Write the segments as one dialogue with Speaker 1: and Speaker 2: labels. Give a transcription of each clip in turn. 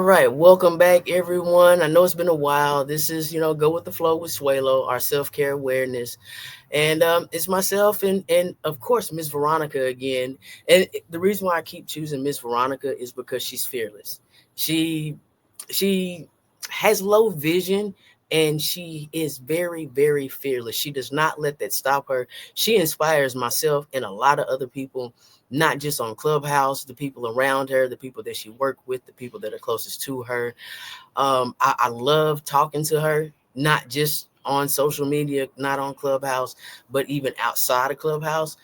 Speaker 1: All right, welcome back, everyone. I know it's been a while. This is, Go with the Flow with Suelo, our self care awareness, and it's myself and of course Miss Veronica again. And the reason why I keep choosing Miss Veronica is because she's fearless. She she has low vision and she is very very fearless. She does not let that stop her. She inspires myself and a lot of other people, not just on Clubhouse, the people around her, the people that she worked with, the people that are closest to her. I love talking to her, not just on social media, not on Clubhouse, but even outside of Clubhouse.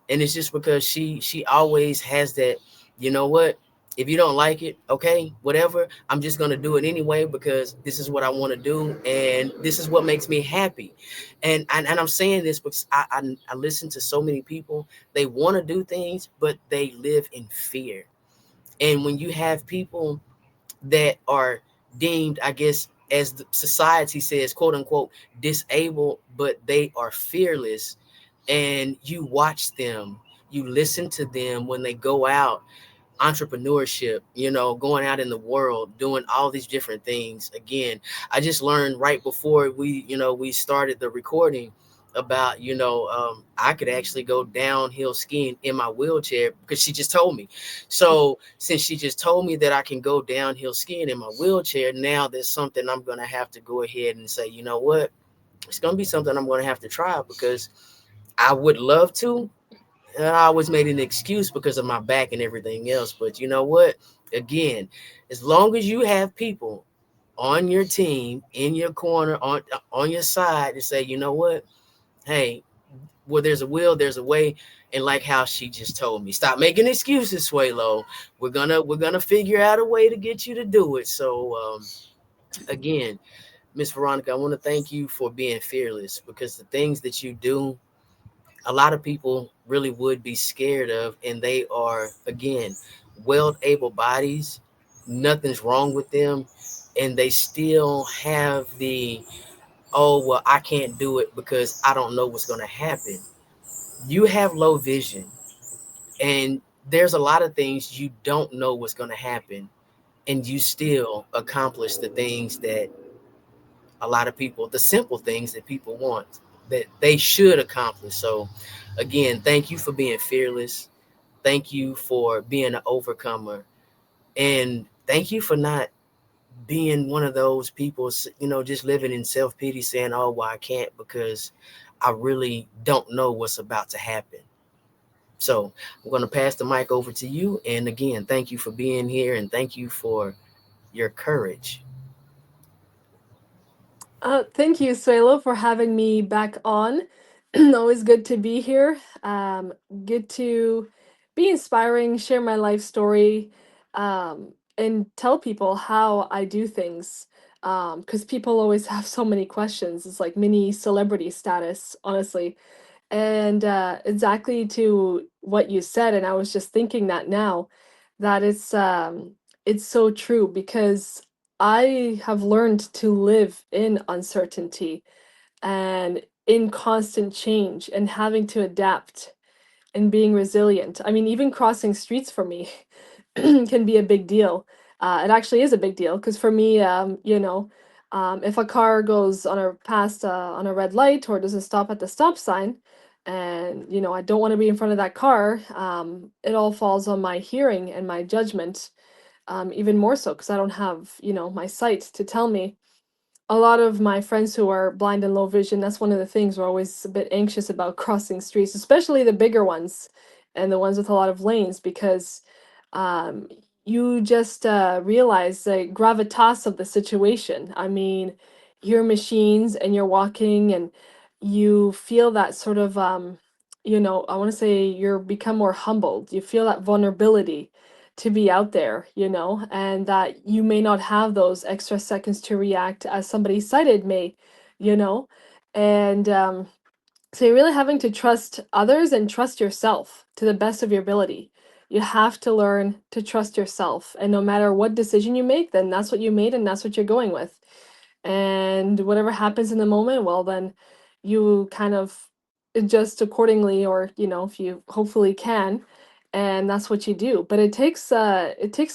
Speaker 1: And it's just because she always has that, you know what? If you don't like it, okay, whatever. I'm just gonna do it anyway because this is what I want to do, and this is what makes me happy. And I'm saying this because I listen to so many people. They want to do things, but they live in fear. And when you have people that are deemed, I guess, as the society says, quote unquote, disabled, but they are fearless. And you watch them, you listen to them when they go out, entrepreneurship, going out in the world, doing all these different things. Again, I just learned right before we started the recording about, I could actually go downhill skiing in my wheelchair because she just told me. So since she just told me that I can go downhill skiing in my wheelchair, now there's something I'm going to have to go ahead and say, you know what? It's going to be something I'm going to have to try because I would love to, and I always made an excuse because of my back and everything else. But you know what? Again, as long as you have people on your team, in your corner, on your side to say, you know what? Hey, where there's a will, there's a way. And like how she just told me, stop making excuses, Swalo. We're gonna figure out a way to get you to do it. So again, Miss Veronica, I want to thank you for being fearless because the things that you do, a lot of people really would be scared of, and they are, again, well able bodies. Nothing's wrong with them, and they still have the, oh well, I can't do it because I don't know what's going to happen. You have low vision, and there's a lot of things you don't know what's going to happen, and you still accomplish the things that a lot of people, the simple things that people want, that they should accomplish. So again, thank you for being fearless. Thank you for being an overcomer. And thank you for not being one of those people, just living in self pity, saying, oh, well, I can't because I really don't know what's about to happen. So I'm going to pass the mic over to you. And again, thank you for being here and thank you for your courage.
Speaker 2: Thank you, Suelo, for having me back on. Always good to be here. Good to be inspiring, share my life story, and tell people how I do things. Because people always have so many questions. It's like mini celebrity status, honestly. And exactly to what you said, and I was just thinking that now, that it's so true because I have learned to live in uncertainty and in constant change and having to adapt and being resilient. I mean, even crossing streets for me can be a big deal. It actually is a big deal because for me, if a car goes on a past on a red light or doesn't stop at the stop sign, and I don't want to be in front of that car, it all falls on my hearing and my judgment, even more so because I don't have my sight to tell me. A lot of my friends who are blind and low vision, that's one of the things we're always a bit anxious about crossing streets, especially the bigger ones and the ones with a lot of lanes, because um, you just realize the gravitas of the situation. I mean, you're machines and you're walking and you feel that sort of, I want to say you're become more humbled. You feel that vulnerability to be out there, and that you may not have those extra seconds to react as somebody sighted may, you know, and so you're really having to trust others and trust yourself to the best of your ability. You have to learn to trust yourself, and no matter what decision you make, then that's what you made and that's what you're going with. And whatever happens in the moment, well, then you kind of adjust accordingly, or if you hopefully can, and that's what you do. But it takes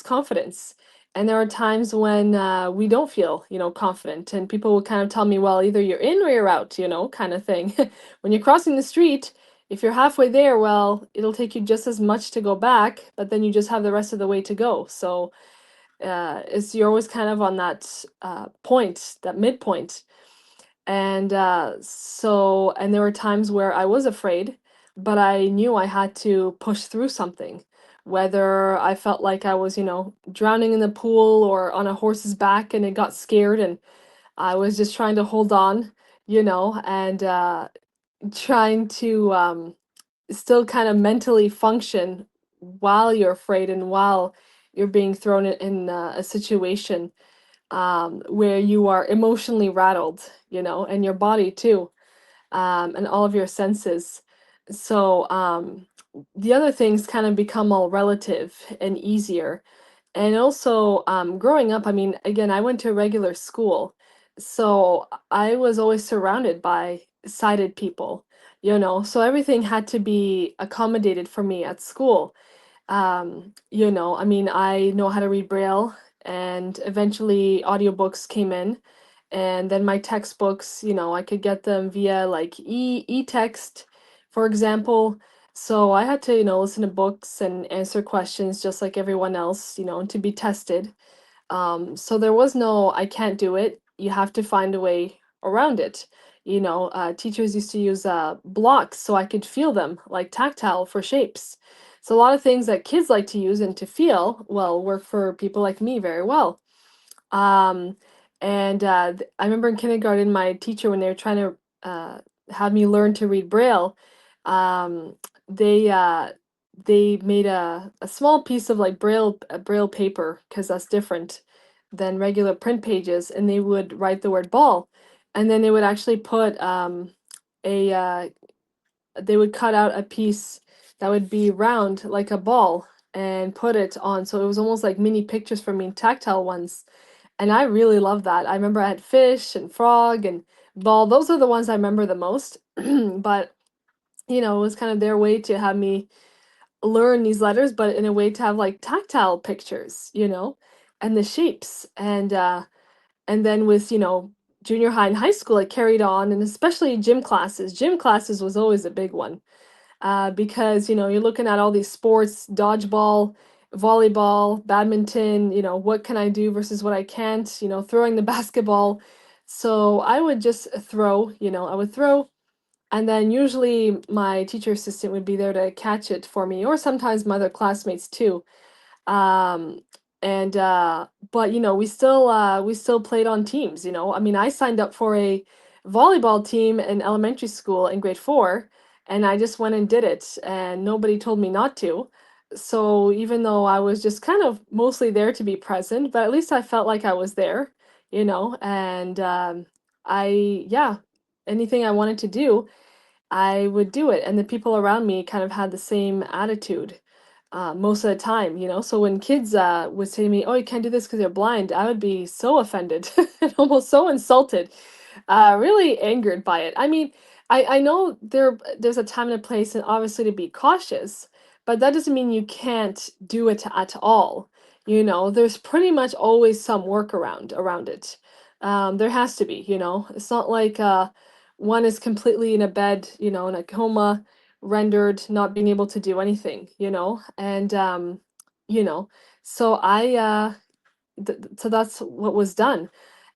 Speaker 2: confidence. And there are times when we don't feel, confident, and people will kind of tell me, well, either you're in or you're out, kind of thing. When you're crossing the street, if you're halfway there, well, it'll take you just as much to go back, but then you just have the rest of the way to go. So it's you're always kind of on that point, that midpoint. And and there were times where I was afraid, but I knew I had to push through something. Whether I felt like I was, drowning in the pool or on a horse's back and it got scared and I was just trying to hold on, and trying to still kind of mentally function while you're afraid and while you're being thrown in a situation where you are emotionally rattled, and your body too, and all of your senses. So the other things kind of become all relative and easier. And also, growing up, I mean, again, I went to a regular school, so I was always surrounded by sighted people, so everything had to be accommodated for me at school. I mean, I know how to read Braille, and eventually audiobooks came in, and then my textbooks, I could get them via like e-text, for example. So I had to, listen to books and answer questions just like everyone else, and to be tested. So there was no, I can't do it. You have to find a way around it. Teachers used to use blocks so I could feel them, like tactile for shapes. So a lot of things that kids like to use and to feel, well, work for people like me very well. Um, I remember in kindergarten, my teacher, when they were trying to have me learn to read Braille, um, they uh, they made a small piece of like Braille paper because that's different than regular print pages, and they would write the word ball, and then they would actually put a they would cut out a piece that would be round like a ball and put it on. So it was almost like mini pictures for me, tactile ones, and I really love that. I remember I had fish and frog and ball. Those are the ones I remember the most. But, it was kind of their way to have me learn these letters, but in a way to have like tactile pictures, and the shapes. And then with, junior high and high school, it carried on, and especially gym classes. Gym classes was always a big one because you're looking at all these sports, dodgeball, volleyball, badminton. What can I do versus what I can't? Throwing the basketball. So I would just throw. I would throw, and then usually my teacher assistant would be there to catch it for me, or sometimes my other classmates too. um and but we still played on teams. I mean, I signed up for a volleyball team in elementary school in grade 4, and I just went and did it, and nobody told me not to. So even though I was just kind of mostly there to be present, but at least I felt like I was there. And I yeah, anything I wanted to do, I would do it, and the people around me kind of had the same attitude most of the time. So when kids would say to me, "Oh, you can't do this because you're blind," I would be so offended and almost so insulted, really angered by it. I mean, I know there's a time and a place, and obviously to be cautious, but that doesn't mean you can't do it at all. There's pretty much always some workaround around it. There has to be. It's not like one is completely in a bed, in a coma, rendered not being able to do anything, and you know, so so that's what was done.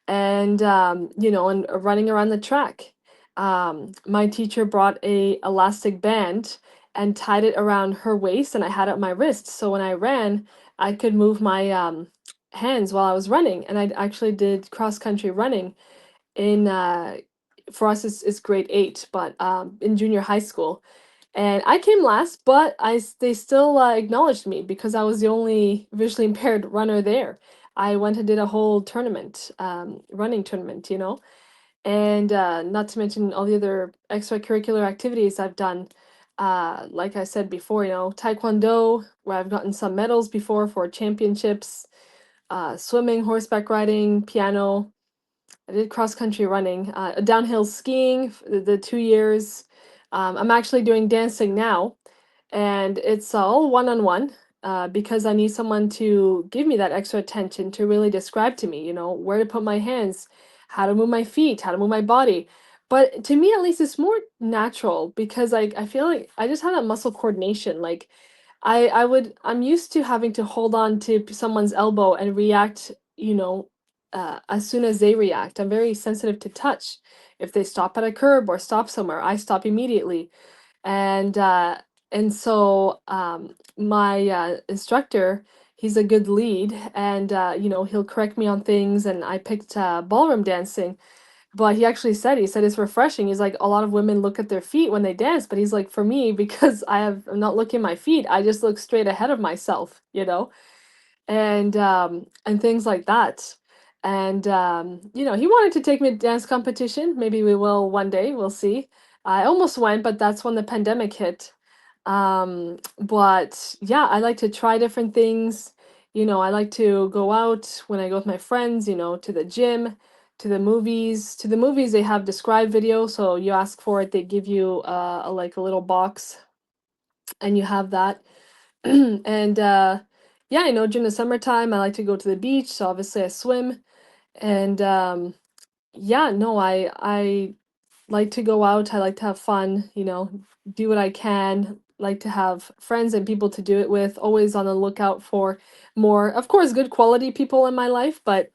Speaker 2: And and running around the track, my teacher brought a elastic band and tied it around her waist, and I had it on my wrist, so when I ran, I could move my hands while I was running. And I actually did cross country running in for us it's grade 8, but in junior high school. And I came last, but they still acknowledged me because I was the only visually impaired runner there. I went and did a whole tournament, running tournament, and not to mention all the other extracurricular activities I've done. Like I said before, taekwondo, where I've gotten some medals before for championships, swimming, horseback riding, piano. I did cross country running, downhill skiing, the 2 years. I'm actually doing dancing now, and it's all one on one. because I need someone to give me that extra attention to really describe to me, where to put my hands, how to move my feet, how to move my body. But to me, at least, it's more natural because I feel like I just have that muscle coordination. Like I'm used to having to hold on to someone's elbow and react, as soon as they react. I'm very sensitive to touch. If they stop at a curb or stop somewhere, I stop immediately. And my instructor, he's a good lead, and he'll correct me on things. And I picked ballroom dancing, but he said it's refreshing. He's like, a lot of women look at their feet when they dance, but he's like, for me, because I'm not looking at my feet, I just look straight ahead of myself, and things like that. And he wanted to take me to dance competition. Maybe we will one day, we'll see. I almost went, but that's when the pandemic hit. But yeah, I like to try different things. I like to go out when I go with my friends, to the gym, to the movies. To the movies, they have described video, so you ask for it, they give you like a little box, and you have that. And yeah, during the summertime, I like to go to the beach, so obviously I swim. And yeah, no, I like to go out. I like to have fun, do what I can. Like to have friends and people to do it with. Always on the lookout for more, of course, good quality people in my life, but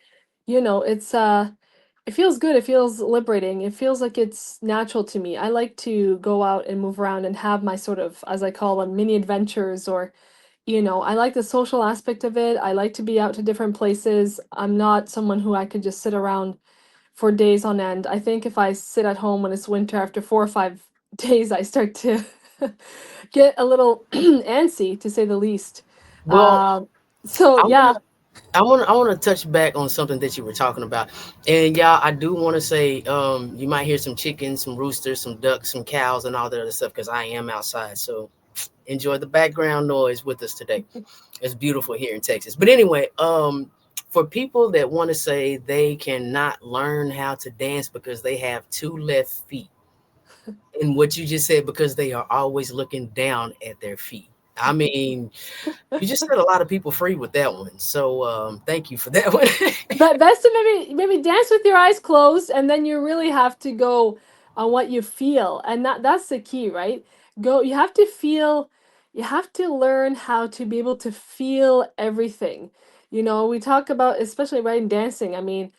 Speaker 2: it feels good. It feels liberating. It feels like it's natural to me. I like to go out and move around and have my sort of, as I call them, mini adventures. Or I like the social aspect of it. I like to be out to different places. I'm not someone who I could just sit around for days on end. I think if I sit at home when it's winter after 4 or 5 days, I start to get a little antsy, to say the least.
Speaker 1: Well,
Speaker 2: Um, so
Speaker 1: I
Speaker 2: yeah.
Speaker 1: want I want to touch back on something that you were talking about, and yeah, I do want to say, you might hear some chickens, some roosters, some ducks, some cows, and all that other stuff because I am outside. So enjoy the background noise with us today. It's beautiful here in Texas. But anyway, for people that want to say they cannot learn how to dance because they have two left feet, and what you just said, because they are always looking down at their feet. I mean, you just set a lot of people free with that one. So thank you for that one.
Speaker 2: But best to maybe dance with your eyes closed, and then you really have to go on what you feel, and that's the key, right? Go. You have to feel. You have to learn how to be able to feel everything. We talk about, especially right in dancing. I mean,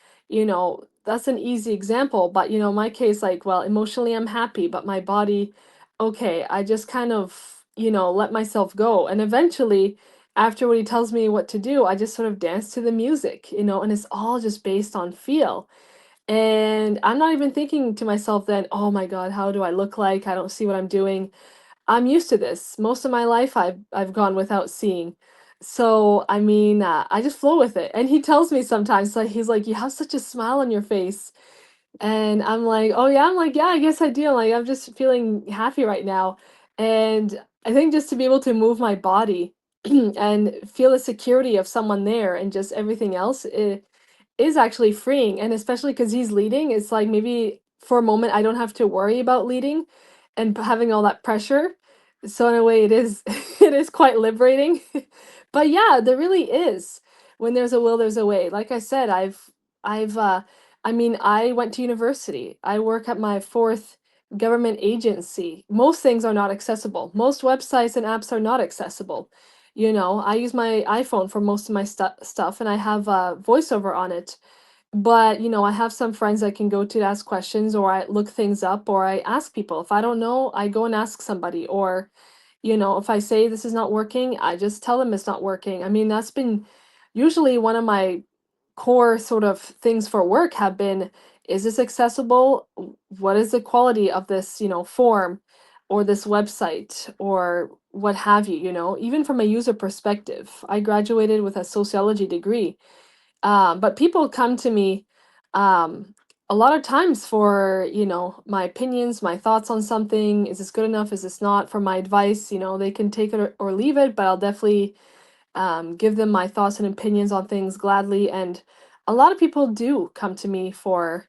Speaker 2: that's an easy example, but my case, like, well, emotionally I'm happy, but my body, okay, I just kind of let myself go, and eventually after what he tells me what to do, I just sort of dance to the music, and it's all just based on feel. And I'm not even thinking to myself then, oh my God, how do I look like? I don't see what I'm doing. I'm used to this. Most of my life, I've gone without seeing. So I mean, I just flow with it. And he tells me sometimes, like he's like, you have such a smile on your face. And I'm like, "Oh, yeah?" I'm like, "Yeah, I guess I do." Like, I'm just feeling happy right now. And I think just to be able to move my body and feel the security of someone there and just everything else is actually freeing. And especially because he's leading, it's like maybe for a moment I don't have to worry about leading and having all that pressure. So in a way, it is it is quite liberating. But yeah, there really is. When there's a will, there's a way. Like I said, I mean, I went to university. I work at my fourth government agency. Most things are not accessible. Most websites and apps are not accessible. I use my iPhone for most of my stuff, and I have voiceover on it. But, I have some friends I can go to ask questions, or I look things up, or I ask people. If I don't know, I go and ask somebody. Or, if I say this is not working, I just tell them it's not working. I mean, that's been usually one of my core sort of things for work have been, is this accessible? What is the quality of this, form or this website or what have you, even from a user perspective. I graduated with a sociology degree, but people come to me a lot of times for, my opinions, my thoughts on something. Is this good enough? Is this not? For my advice, they can take it or leave it, but I'll definitely give them my thoughts and opinions on things gladly. And a lot of people do come to me for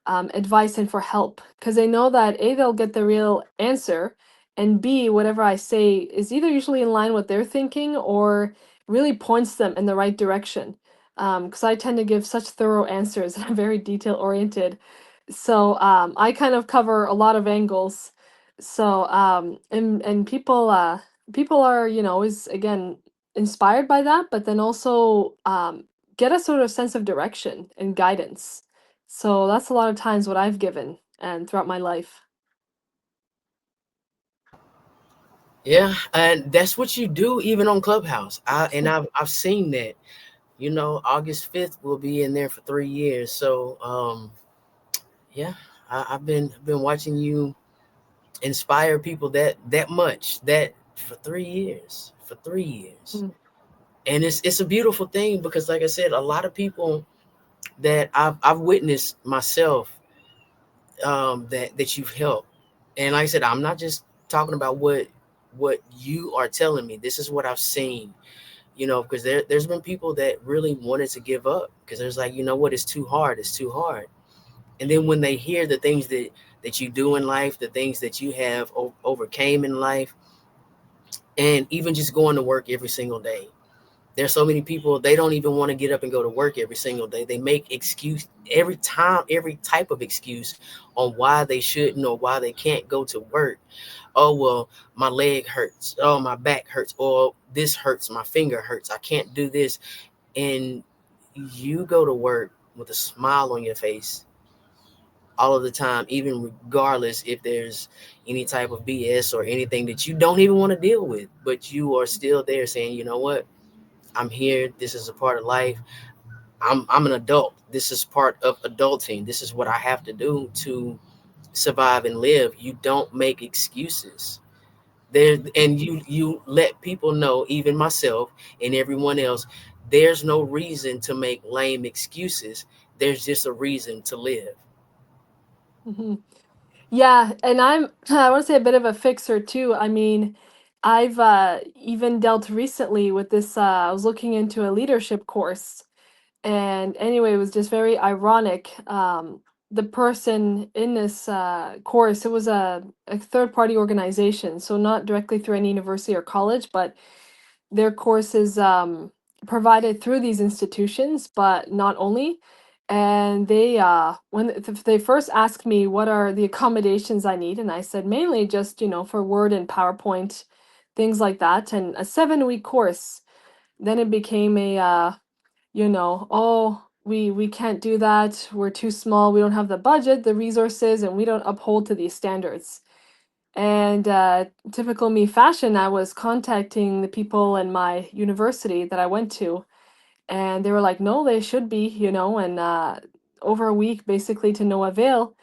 Speaker 2: advice and for help because they know that A, they'll get the real answer, and B, whatever I say is either usually in line with their thinking or really points them in the right direction. Because I tend to give such thorough answers and I'm very detail oriented. So I kind of cover a lot of angles. So and people are, you know, always again inspired by that, but then also get a sort of sense of direction and guidance. So that's a lot of times what I've given and throughout my life.
Speaker 1: Yeah, and that's what you do even on Clubhouse. I've seen that. You know, August 5th will be in there for 3 years. So yeah, I've been watching you inspire people that much that for 3 years. For 3 years.
Speaker 2: Mm.
Speaker 1: And it's a beautiful thing because like I said, a lot of people that I've witnessed myself, that you've helped. And like I said, I'm not just talking about what you are telling me. This is what I've seen, because there's been people that really wanted to give up because there's like, you know what, it's too hard, it's too hard. And then when they hear the things that you do in life, the things that you have overcame in life, and even just going to work every single day. There's so many people, they don't even want to get up and go to work every single day. They make excuse every time, every type of excuse on why they shouldn't or why they can't go to work. Oh well, my leg hurts, oh my back hurts, or this hurts, my finger hurts, I can't do this. And you go to work with a smile on your face all of the time, even regardless if there's any type of BS or anything that you don't even want to deal with, but you are still there saying, you know what, I'm here, this is a part of life. I'm an adult, this is part of adulting, this is what I have to do to survive and live. You don't make excuses there, and you let people know, even myself and everyone else, there's no reason to make lame excuses. There's just a reason to live.
Speaker 2: Mhm. Yeah, and I'm I want to say a bit of a fixer too. I mean, I've even dealt recently with this I was looking into a leadership course and anyway, it was just very ironic. The person in this course, it was a third party organization, so not directly through any university or college, but their course is provided through these institutions, but not only. And they, when they first asked me what are the accommodations I need, and I said mainly just, you know, for Word and PowerPoint, things like that, and a 7-week course. Then it became a, you know, oh, we can't do that. We're too small. We don't have the budget, the resources, and we don't uphold to these standards. And typical me fashion, I was contacting the people in my university that I went to, and they were like, no, they should be, you know, and over a week basically to no avail.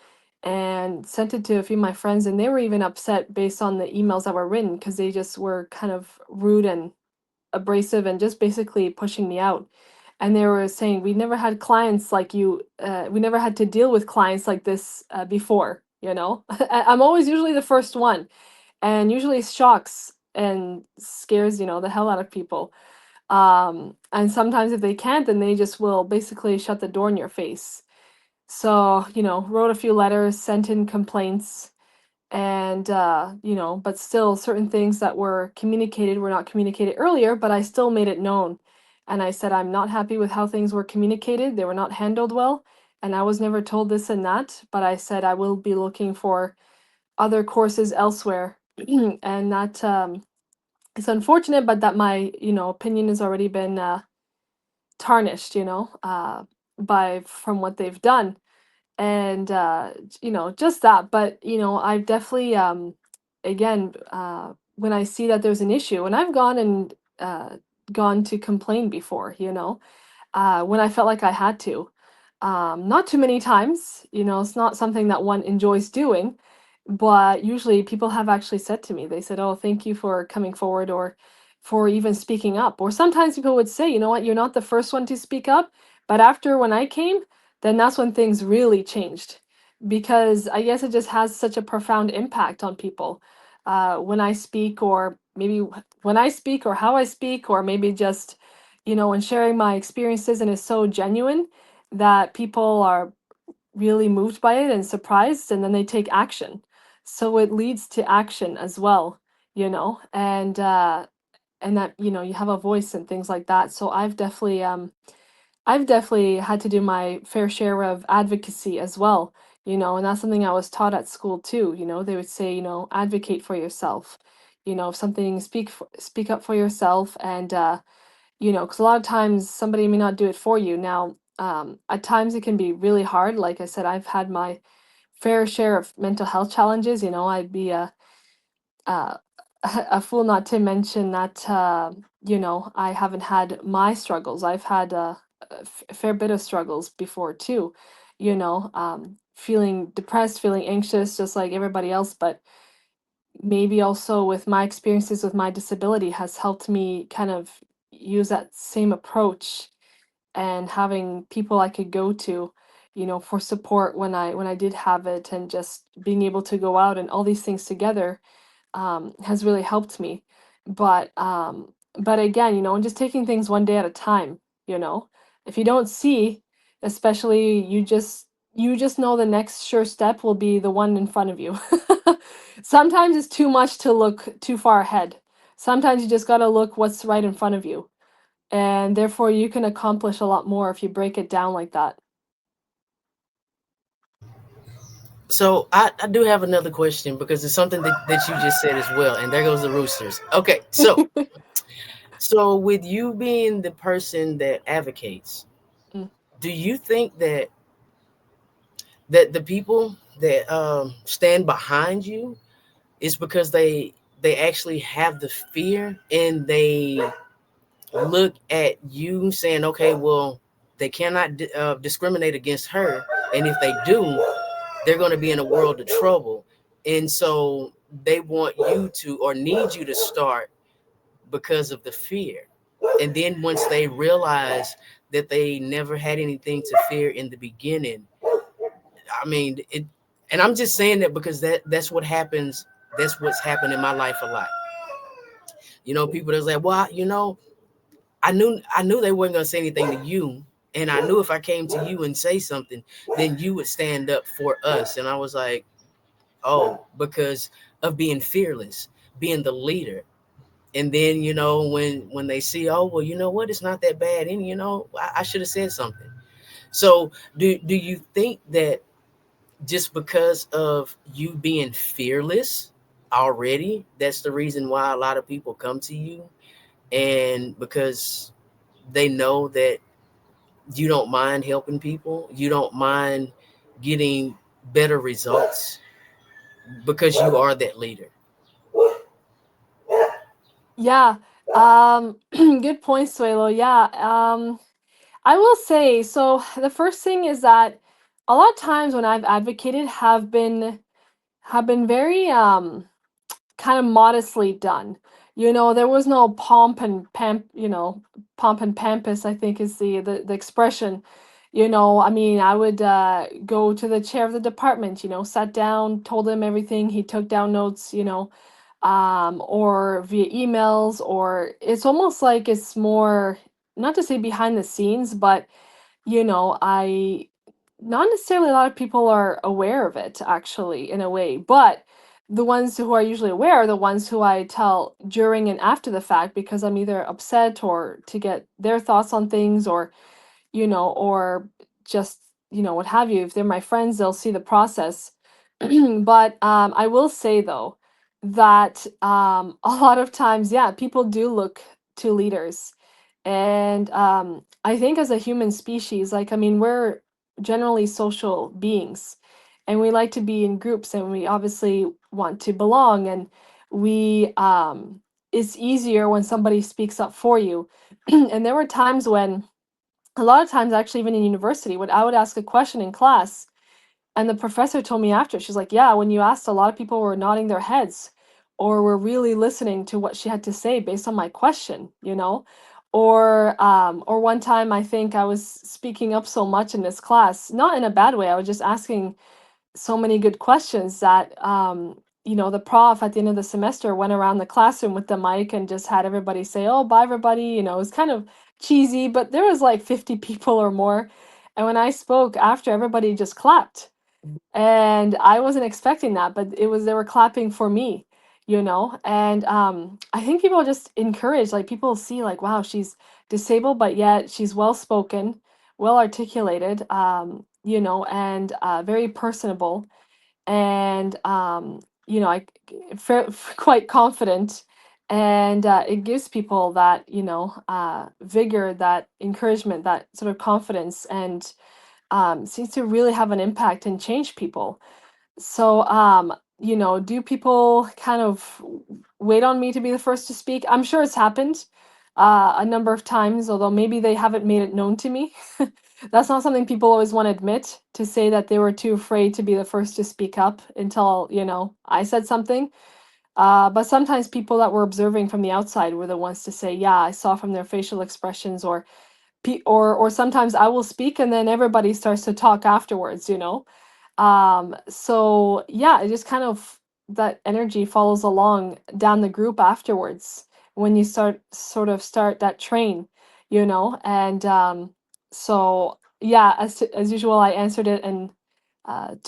Speaker 2: And sent it to a few of my friends, and they were even upset based on the emails that were written because they just were kind of rude and abrasive and just basically pushing me out. And they were saying, we never had clients like you, we never had to deal with clients like this before, you know? I'm always usually the first one, and usually shocks and scares, you know, the hell out of people. And sometimes if they can't, then they just will basically shut the door in your face. So, you know, wrote a few letters, sent in complaints, and you know, but still certain things that were communicated were not communicated earlier, but I still made it known. And I said I'm not happy with how things were communicated, they were not handled well, and I was never told this and that, but I said I will be looking for other courses elsewhere. And that it's unfortunate, but that my, you know, opinion has already been tarnished, you know, by from what they've done. And you know, just that. But you know, I've definitely again, when I see that there's an issue, and I've gone and gone to complain before, you know, when I felt like I had to. Not too many times, you know, it's not something that one enjoys doing, but usually people have actually said to me, they said, oh, thank you for coming forward or for even speaking up. Or sometimes people would say, you know what, you're not the first one to speak up, but after when I came, then that's when things really changed. Because I guess it just has such a profound impact on people. When I speak, or maybe when I speak, or how I speak, or maybe just, you know, when sharing my experiences and it's so genuine that people are really moved by it and surprised, and then they take action. so it leads to action as well, and that, you have a voice and things like that. So I've definitely had to do my fair share of advocacy as well, and that's something I was taught at school too. They would say, advocate for yourself. If something, speak up for yourself, and because a lot of times somebody may not do it for you. Now, at times it can be really hard. Like I said, I've had my fair share of mental health challenges. I'd be uh, a fool not to mention that, I haven't had my struggles. I've had a fair bit of struggles before too, feeling depressed, feeling anxious, just like everybody else. But maybe also with my experiences with my disability has helped me kind of use that same approach, and having people I could go to, for support when I did have it, and just being able to go out and all these things together has really helped me. But again, and just taking things one day at a time. You know, if you don't see, especially, you just know the next sure step will be the one in front of you. Sometimes it's too much to look too far ahead. Sometimes you just gotta look what's right in front of you, and therefore you can accomplish a lot more if you break it down like that.
Speaker 1: So I do have another question because it's something that you just said as well. And there goes the roosters. Okay, so with you being the person that advocates,
Speaker 2: Mm.
Speaker 1: do you think that the people that stand behind you is because they actually have the fear, and they look at you saying, okay, well, they cannot discriminate against her, and if they do, they're going to be in a world of trouble, and so they want you to, or need you to start because of the fear. And then once they realize that they never had anything to fear in the beginning, I mean it. And I'm just saying that because that's what happens. That's what's happened in my life a lot. People that's like, well, I knew they weren't gonna say anything to you, and I knew if I came to you and say something, then you would stand up for us. And I was like, oh, because of being fearless, being the leader. And then when they see, oh well, you know what, it's not that bad, and I should have said something. So do you think that just because of you being fearless already, that's the reason why a lot of people come to you, and because they know that you don't mind helping people, you don't mind getting better results because you are that leader?
Speaker 2: Yeah. Good point, Suelo. Yeah. I will say, so the first thing is that a lot of times when I've advocated have been very kind of modestly done. There was no pomp and pampus, I think is the expression. I mean, I would go to the chair of the department, sat down, told him everything, he took down notes, or via emails, or it's almost like it's more, not to say behind the scenes, but I not necessarily a lot of people are aware of it actually in a way, but the ones who are usually aware are the ones who I tell during and after the fact, because I'm either upset or to get their thoughts on things, or just, what have you. If they're my friends, they'll see the process. But I will say though that a lot of times, yeah, people do look to leaders. And I think as a human species, like, I mean, we're generally social beings, and we like to be in groups, and we obviously want to belong. And we, it's easier when somebody speaks up for you. And there were times when, a lot of times actually, even in university, when I would ask a question in class, and the professor told me after, she's like, yeah, when you asked, a lot of people were nodding their heads or were really listening to what she had to say based on my question. Or one time I think I was speaking up so much in this class, not in a bad way. I was just asking so many good questions that the prof at the end of the semester went around the classroom with the mic and just had everybody say, "Oh, bye everybody." It was kind of cheesy, but there was like 50 people or more. And when I spoke after, everybody just clapped. And I wasn't expecting that, but they were clapping for me, and I think people are just encouraged, like people see like, wow, she's disabled, but yet she's well spoken, well articulated, and very personable, and quite confident, and it gives people that vigor, that encouragement, that sort of confidence, and seems to really have an impact and change people. So, do people kind of wait on me to be the first to speak? I'm sure it's happened a number of times, although maybe they haven't made it known to me. That's not something people always want to admit, to say that they were too afraid to be the first to speak up until, I said something. But sometimes people that were observing from the outside were the ones to say, yeah, I saw from their facial expressions, or sometimes I will speak and then everybody starts to talk afterwards. So yeah, it just kind of, that energy follows along down the group afterwards when you start that train, and so yeah, as usual, I answered it in a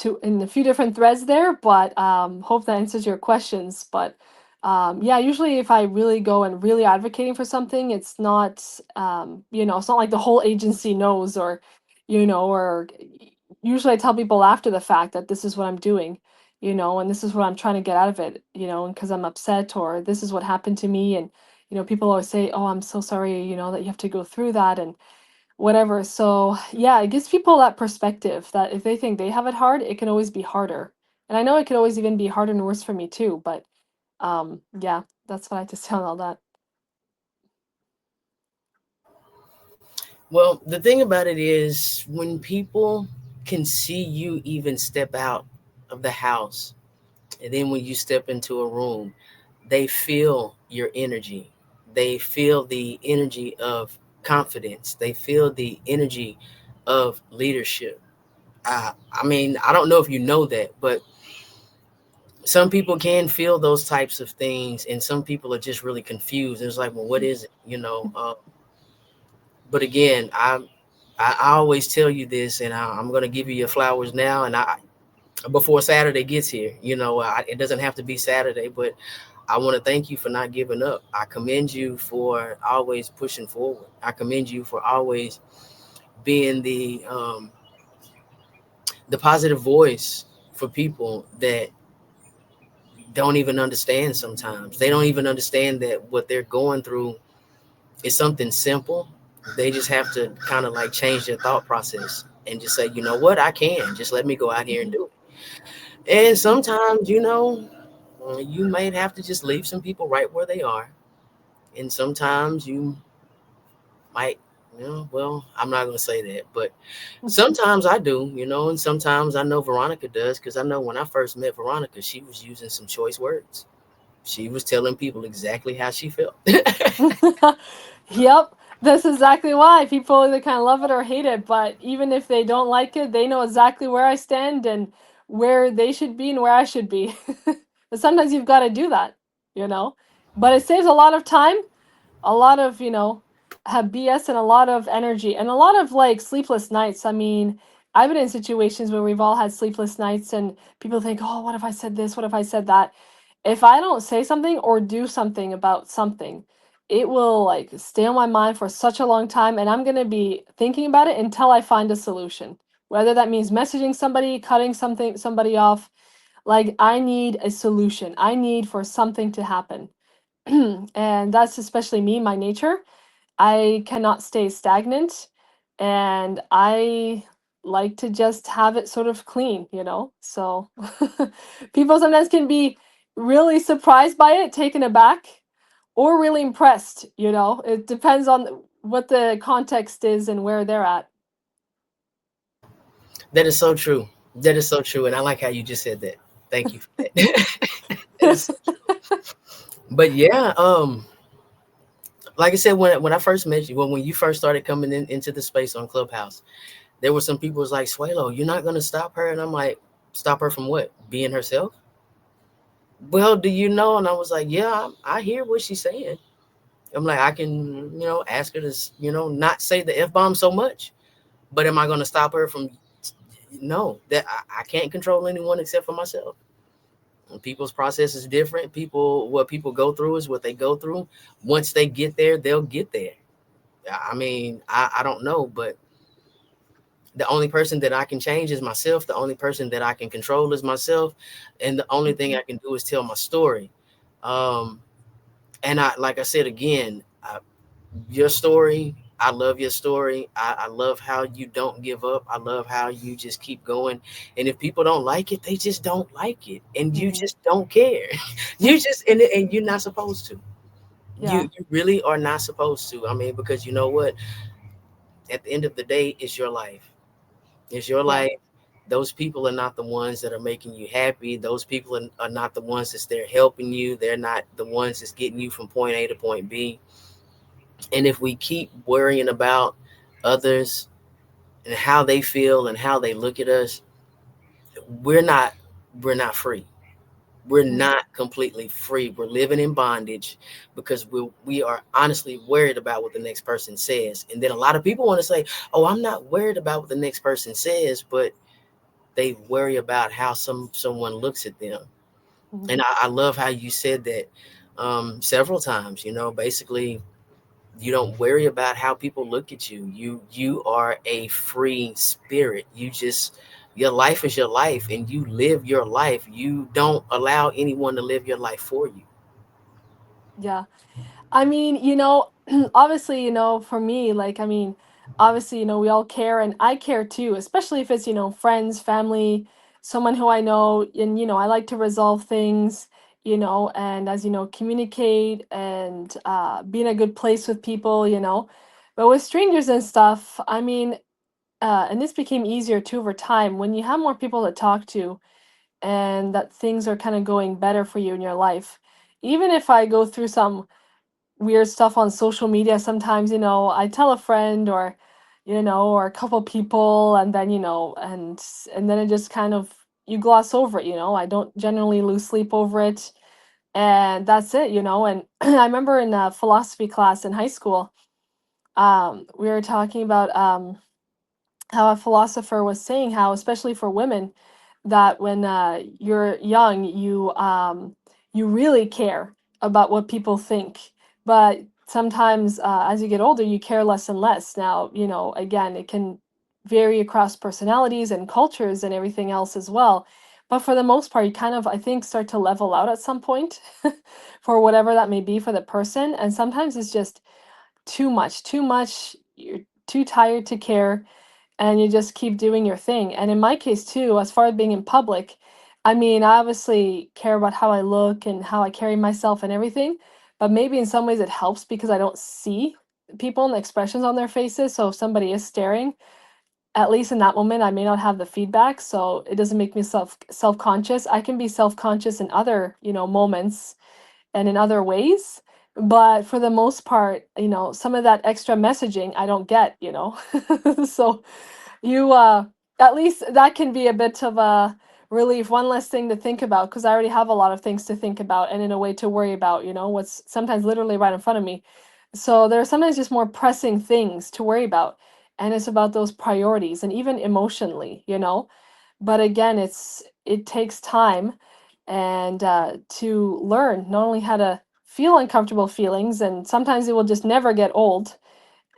Speaker 2: few different threads there, but hope that answers your questions. But yeah, usually if I really go and really advocating for something, it's not like the whole agency knows, or usually I tell people after the fact that this is what I'm doing, and this is what I'm trying to get out of it, and because I'm upset, or this is what happened to me. And people always say, oh, I'm so sorry, that you have to go through that, and whatever. So yeah, it gives people that perspective that if they think they have it hard, it can always be harder. And I know it could always even be harder and worse for me too, but yeah, that's what I have to say on all that.
Speaker 1: Well, the thing about it is when people can see you even step out of the house, and then when you step into a room, they feel your energy. They feel the energy of confidence. They feel the energy of leadership. I mean, I don't know if you know that, but some people can feel those types of things, and some people are just really confused. It's like, well, what is it? But again, I always tell you this, and I'm going to give you your flowers now. And before Saturday gets here, it doesn't have to be Saturday, but I want to thank you for not giving up. I commend you for always pushing forward. I commend you for always being the positive voice for people that don't even understand. Sometimes they don't even understand that what they're going through is something simple. They just have to kind of like change their thought process and just say, you know what, I can just let me go out here and
Speaker 2: Mhm.
Speaker 1: do it. And sometimes, you might have to just leave some people right where they are. And sometimes you might, well, I'm not going to say that, but sometimes I do, and sometimes I know Veronica does, because I know when I first met Veronica, she was using some choice words. She was telling people exactly how she felt.
Speaker 2: Yep, that's exactly why people either kind of love it or hate it. But even if they don't like it, they know exactly where I stand and where they should be and where I should be. But sometimes you've got to do that, you know. But it saves a lot of time, a lot of have BS, and a lot of energy, and a lot of like sleepless nights. I mean, I've been in situations where we've all had sleepless nights, and people think, oh, what if I said this, what if I said that? If I don't say something or do something about something, it will like stay on my mind for such a long time, and I'm going to be thinking about it until I find a solution, whether that means messaging somebody, cutting somebody off. Like, I need a solution, I need for something to happen. And that's especially me, my nature. I cannot stay stagnant, and I like to just have it sort of clean, So people sometimes can be really surprised by it, taken aback, or really impressed, It depends on what the context is and where they're at.
Speaker 1: That is so true. That is so true. And I like how you just said that. Thank you for that. That is so true. But yeah, like I said, when I first met you, when you first started coming into the space on Clubhouse, there were some people was like, Swalo, you're not gonna stop her. And I'm like, stop her from what? Being herself? Well, do you know? And I was like, yeah, I hear what she's saying. I'm like, I can, ask her to, not say the F bomb so much. But am I gonna stop her from No, that I can't control anyone except for myself. And people's process is different. What people go through is what they go through. Once they get there, they'll get there. I mean, I don't know, but the only person that I can change is myself. The only person that I can control is myself. And the only thing
Speaker 2: Mhm.
Speaker 1: I can do is tell my story. Um, and like I said again, your story, I love your story. I love how you don't give up. I love how you just keep going. And if people don't like it, they just don't like it. And you
Speaker 2: Mhm.
Speaker 1: just don't care. You just, and you're not supposed to.
Speaker 2: Yeah.
Speaker 1: You really are not supposed to. I mean, because you know what? At the end of the day, it's your life. It's your
Speaker 2: Yeah.
Speaker 1: life. Those people are not the ones that are making you happy. Those people are not the ones that's there helping you. They're not the ones that's getting you from point A to point B. And if we keep worrying about others and how they feel and how they look at us, we're not we're not free. We're
Speaker 2: Mhm.
Speaker 1: not completely free. We're living in bondage because we are honestly worried about what the next person says. And then a lot of people want to say, "Oh, I'm not worried about what the next person says," but they worry about how someone looks at them. And
Speaker 2: Mhm.
Speaker 1: I love how you said that several times. You know, basically, you don't worry about how people look at you. You are a free spirit. You just your life is your life, and you live your life. You don't allow anyone to live your life for you.
Speaker 2: Yeah. I mean, obviously, for me, like, I mean, obviously, we all care and I care too, especially if it's, friends, family, someone who I know, and, I like to resolve things, and as communicate and be in a good place with people, But with strangers and stuff, I mean, and this became easier too over time when you have more people to talk to and that things are kind of going better for you in your life. Even if I go through some weird stuff on social media sometimes, I tell a friend or or a couple people and then and then it just kind of you gloss over it. I don't generally lose sleep over it, and that's it. And I remember in a philosophy class in high school, we were talking about how a philosopher was saying how, especially for women, that when you're young, you really care about what people think, but sometimes as you get older, you care less and less. Now, again, it can vary across personalities and cultures and everything else as well. But for the most part, you kind of, I think, start to level out at some point for whatever that may be for the person. And sometimes it's just too much, too much. You're too tired to care and you just keep doing your thing. And in my case too, as far as being in public, I mean, I obviously care about how I look and how I carry myself and everything, but maybe in some ways it helps because I don't see people and the expressions on their faces. So if somebody is staring, at least in that moment, I may not have the feedback, so it doesn't make me self-conscious. I can be self-conscious in other, moments and in other ways. But for the most part, some of that extra messaging I don't get. So you at least that can be a bit of a relief, one less thing to think about because I already have a lot of things to think about and in a way to worry about, what's sometimes literally right in front of me. So there are sometimes just more pressing things to worry about. And it's about those priorities and even emotionally. But again, it takes time and to learn not only how to feel uncomfortable feelings, and sometimes it will just never get old,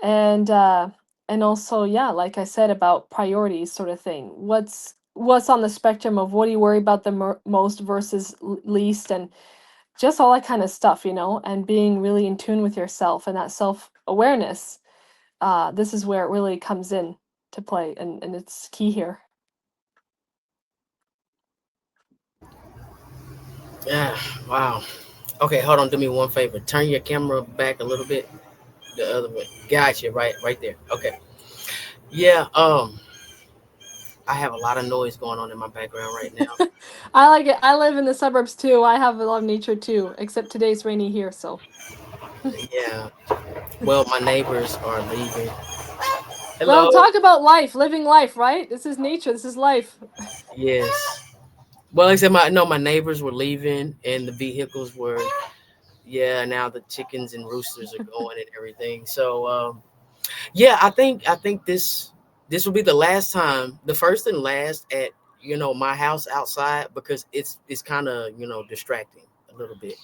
Speaker 2: and also, yeah, like I said, about priorities sort of thing. What's on the spectrum of what do you worry about the most versus least, and just all that kind of stuff, and being really in tune with yourself and that self awareness. This is where it really comes in to play, and it's key here.
Speaker 1: Yeah, wow. Okay, hold on. Do me one favor. Turn your camera back a little bit, the other way. Gotcha. Right there. Okay. Yeah. I have a lot of noise going on in my background right now.
Speaker 2: I like it. I live in the suburbs too. I have a lot of nature too, except today's rainy here, so.
Speaker 1: Yeah. Well, my neighbors are leaving.
Speaker 2: Well,
Speaker 1: Hello.
Speaker 2: talk about life, living life, right? This is nature, this is life.
Speaker 1: Yes. Well, except my no, my neighbors were leaving, and the vehicles were. Yeah. Now the chickens and roosters are going and everything. So yeah, I think this. this will be the last time, the first and last at my house outside, because it's kind of distracting a little bit.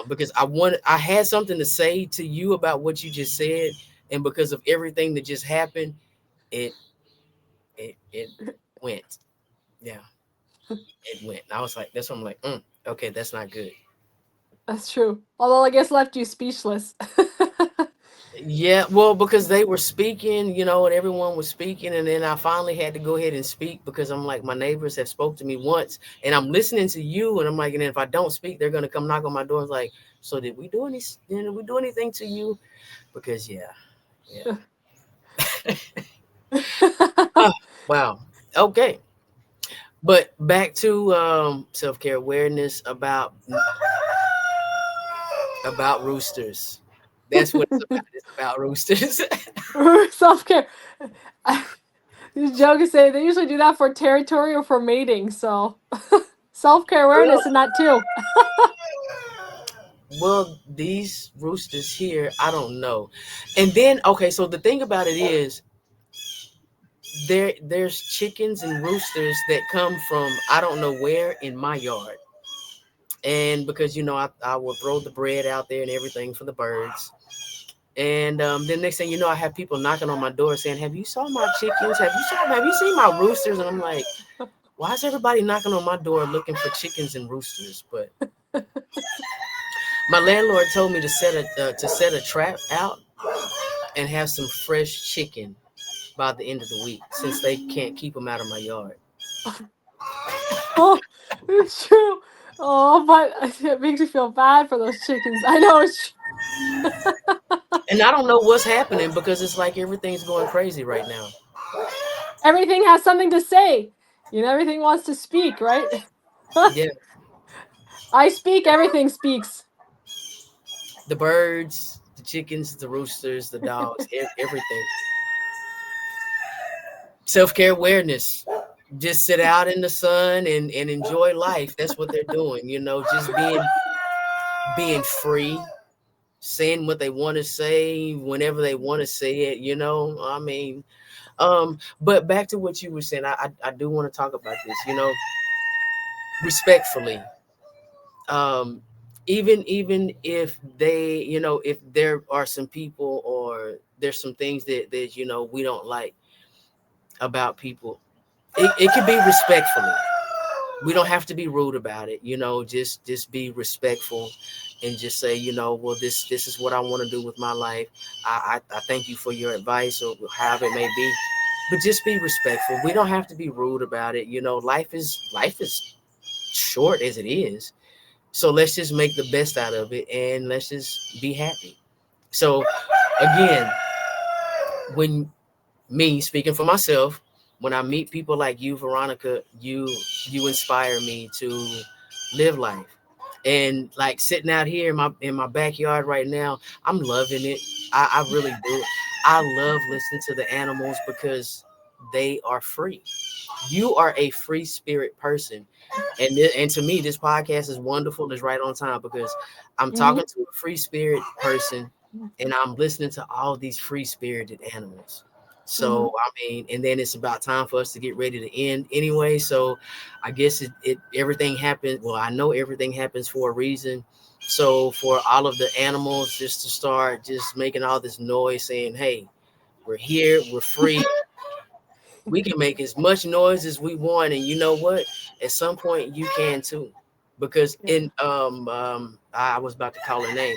Speaker 1: Because I had something to say to you about what you just said, and because of everything that just happened, it it went. Yeah, it went. I was like, that's what I'm like. Okay, that's not good.
Speaker 2: That's true. Although I guess left you speechless.
Speaker 1: Yeah, well, because they were speaking, and everyone was speaking, and then I finally had to go ahead and speak because I'm like, my neighbors have spoke to me once, and I'm listening to you, and I'm like, and if I don't speak, they're gonna come knock on my door. It's like, so did we do anything to you? Because yeah. Ah, wow. Okay, but back to self care awareness about roosters. That's what it's about. It's about roosters.
Speaker 2: Self care. These jokers say they usually do that for territory or for mating. So self care
Speaker 1: Well,
Speaker 2: awareness in that too.
Speaker 1: Well, these roosters here, I don't know. And then, okay, so the thing about it is, there's chickens and roosters that come from I don't know where in my yard. And because I will throw the bread out there and everything for the birds. And then next thing you know, I have people knocking on my door saying, "Have you saw my chickens? Have you seen my roosters?" And I'm like, "Why is everybody knocking on my door looking for chickens and roosters?" But my landlord told me to set a trap out and have some fresh chicken by the end of the week, since they can't keep them out of my yard.
Speaker 2: Oh, it's true. Oh, but it makes me feel bad for those chickens. I know it's
Speaker 1: And I don't know what's happening because it's like everything's going crazy right now.
Speaker 2: everything has something to say. You know, everything wants to speak, right?
Speaker 1: Yeah,
Speaker 2: I speak, everything speaks.
Speaker 1: the birds, the chickens, the roosters, the dogs, everything. Self care awareness. Just sit out in the sun and enjoy life. That's what they're doing. Just being free, saying what they want to say whenever they want to say it. I mean, but back to what you were saying, I do want to talk about this. Respectfully, um even if if there are some people, or there's some things that we don't like about people, it could be respectfully. We don't have to be rude about it. Just be respectful, and just say, well, this is what I want to do with my life. I thank you for your advice, or however it may be, but just be respectful. We don't have to be rude about it. Life is short as it is. So let's just make the best out of it, and let's just be happy. So again, when me speaking for myself, when I meet people like you, Veronica, you inspire me to live life. And like sitting out here in my backyard right now, I'm loving it. I really do. I love listening to the animals because they are free. You are a free spirit person, and to me, this podcast is wonderful. It's right on time because I'm
Speaker 2: Hmm.
Speaker 1: talking to a free spirit person, and I'm listening to all these free spirited animals.
Speaker 2: Hmm.
Speaker 1: So I mean, and then it's about time for us to get ready to end anyway. So I guess it everything happens. Well, I know everything happens for a reason. So for all of the animals just to start just making all this noise saying, "Hey, we're here, we're free, we can make as much noise as we want," and you know what, at some point you can too, because
Speaker 2: Yeah.
Speaker 1: in I was about to call her name,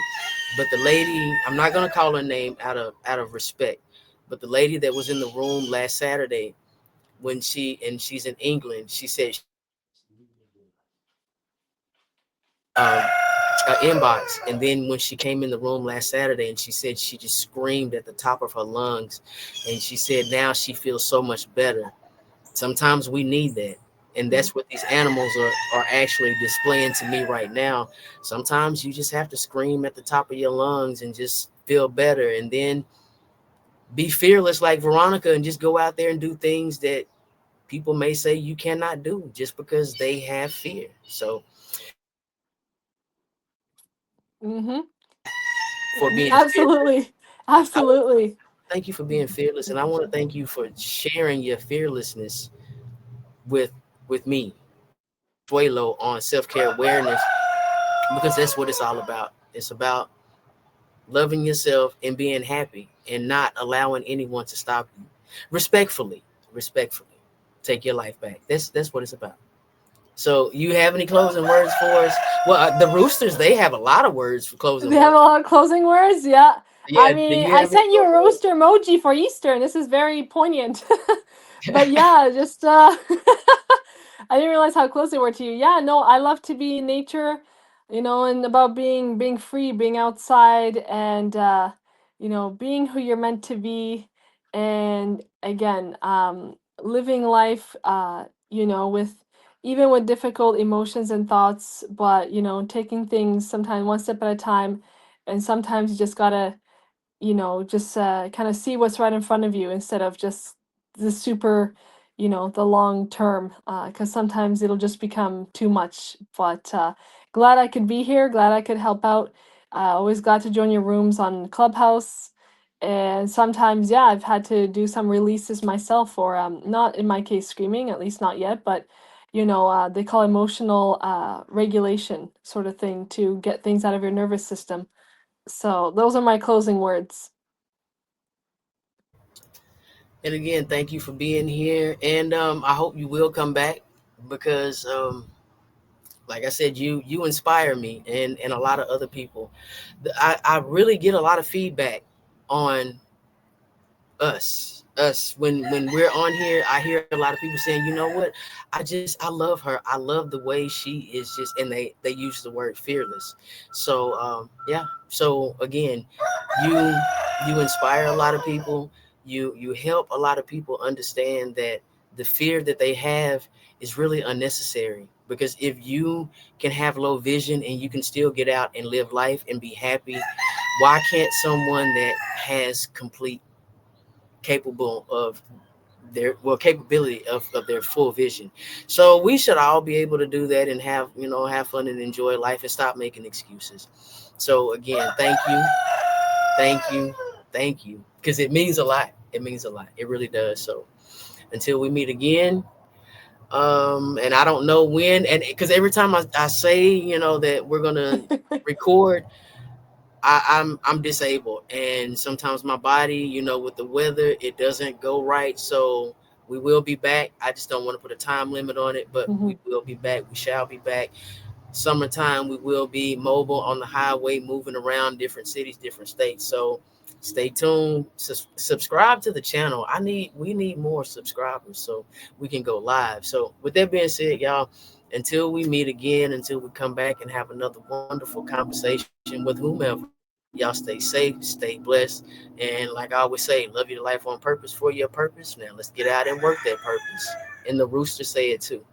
Speaker 1: but the lady, I'm not going to call her name out of respect, but the lady that was in the room last Saturday, when she's in England, she said she um inbox, and then when she came in the room last Saturday, and she said she just screamed at the top of her lungs, and she said now she feels so much better. Sometimes we need that. And
Speaker 2: Mhm.
Speaker 1: that's what these animals are actually displaying to me right now. Sometimes you just have to scream at the top of your lungs and just feel better. And then be fearless like Veronica and just go out there and do things that people may say you cannot do just because they have fear. So
Speaker 2: Mhm.
Speaker 1: for being fearless,
Speaker 2: Absolutely.
Speaker 1: I would
Speaker 2: Absolutely.
Speaker 1: thank you for being fearless, and I want to thank you for sharing your fearlessness with me, Suelo, on self care awareness, because that's what it's all about. It's about loving yourself and being happy, and not allowing anyone to stop you. Respectfully, respectfully, take your life back. That's what it's about. So, you have any closing words for us? Well, the Roosters, they have a lot of words for closing
Speaker 2: They have
Speaker 1: words.
Speaker 2: a lot of closing words. Yeah. I
Speaker 1: Yeah, do
Speaker 2: mean,
Speaker 1: you
Speaker 2: I
Speaker 1: have any
Speaker 2: sent you a
Speaker 1: closing words?
Speaker 2: rooster emoji for Easter, and this is very poignant. But yeah, just I didn't realize how close they were to you. Yeah, no, I love to be in nature, and about being free, being outside, and being who you're meant to be, and again, living life, with even with difficult emotions and thoughts, but taking things sometimes one step at a time, and sometimes you just gotta just kind of see what's right in front of you instead of just the super, the long term, because sometimes it'll just become too much. But glad I could be here, glad I could help out. Always glad to join your rooms on Clubhouse. And sometimes, yeah, I've had to do some releases myself, or not in my case screaming, at least not yet, but they call emotional regulation sort of thing to get things out of your nervous system. So those are my closing words.
Speaker 1: And again, thank you for being here. And I hope you will come back, because, like I said, you inspire me, and a lot of other people. I really get a lot of feedback on us when we're on here. I hear a lot of people saying, you know what, I love her, I love the way she is, just, and they use the word fearless. So yeah, so again, you you inspire a lot of people. You help a lot of people understand that the fear that they have is really unnecessary, because if you can have low vision and you can still get out and live life and be happy, why can't someone that has complete capable of their capability of their full vision? So we should all be able to do that, and have fun and enjoy life, and stop making excuses. So again, thank you, thank you, because it means a lot. It means a lot. It really does. So until we meet again, and I don't know when, and because every time I say, that we're gonna record, I'm disabled, and sometimes my body, with the weather, it doesn't go right. So we will be back. I just don't want to put a time limit on it, but we
Speaker 2: Mhm.
Speaker 1: will be back. We shall be back. Summertime, we will be mobile on the highway, moving around different cities, different states. So stay tuned. Subscribe to the channel. We need more subscribers so we can go live. So with that being said, y'all, until we meet again, until we come back and have another wonderful conversation with whomever, y'all stay safe, stay blessed, and like I always say, love your life on purpose for your purpose. Now let's get out and work that purpose. And the rooster say it too.